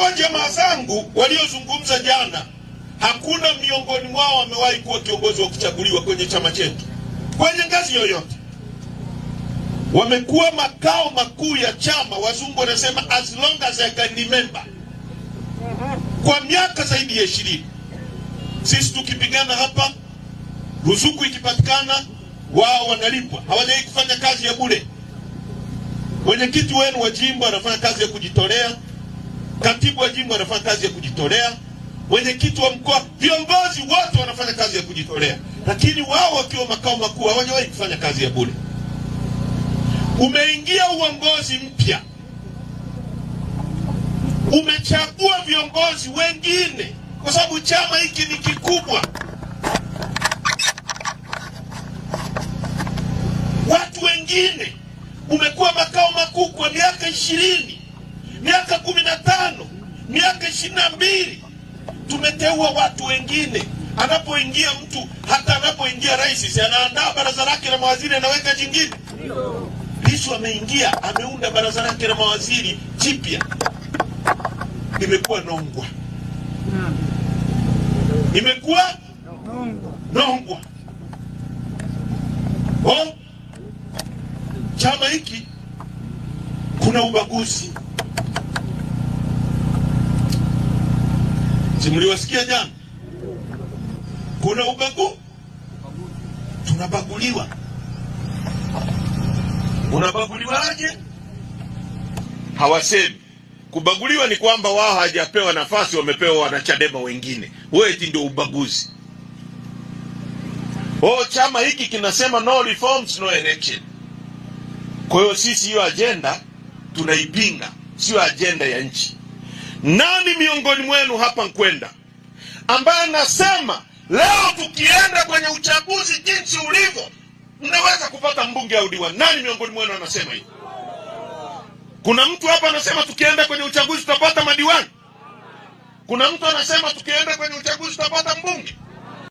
hawa jamaa zangu waliozungumza jana, hakuna miongoni mwao wamewahi kuwa kiongozi wa kuchaguliwa kwenye chama chetu kwenye ngazi yoyote. Wamekuwa makao makuu ya chama, wazungu wanasema as long as I can remember, kwa miaka zaidi ya 20. Sisi tukipigana hapa, ruzuku ikipatikana, wao wanalipwa. Hawajawahi kufanya kazi ya bure. Mwenyekiti wenu wa jimbo anafanya kazi ya kujitolea, katibu wa jimbo anafanya kazi ya kujitolea, mwenyekiti wa mkoa, viongozi wote wanafanya kazi ya kujitolea, lakini wao wakiwa makao makuu hawajawahi kufanya kazi ya bure. Umeingia uongozi mpya, umechagua viongozi wengine, kwa sababu chama hiki ni kikubwa. Watu wengine, umekuwa makao makuu kwa miaka 20, miaka 15, miaka 22. Tumeteua watu wengine. Anapoingia mtu, hata anapoingia rais, anaandaa baraza lake la mawaziri, anaweka jingine. Lissu ameingia, ameunda baraza lake la mawaziri jipya. Imekuwa nongwa. Imekuwa nongwa. Chama hiki kuna ubaguzi. Simuliwasikia jana? Kuna ubaguzi. Tunabaguliwa. Unabaguliwaje? Hawasemi. Kubaguliwa ni kwamba wao hawajapewa nafasi, wamepewa wanachadema wengine. Wewe ndio ubaguzi. Chama hiki kinasema no reforms no election. Kwa hiyo sisi hiyo agenda tunaipinga, sio agenda ya nchi. Nani miongoni mwenu hapa Nkwenda ambaye nasema leo tukienda kwenye uchaguzi jinsi ulivyo mnaweza kupata mbunge au diwani? Nani miongoni mwenu anasema hivi? Kuna mtu hapa anasema tukienda kwenye uchaguzi tutapata madiwani? Kuna mtu anasema tukienda kwenye uchaguzi tutapata mbunge?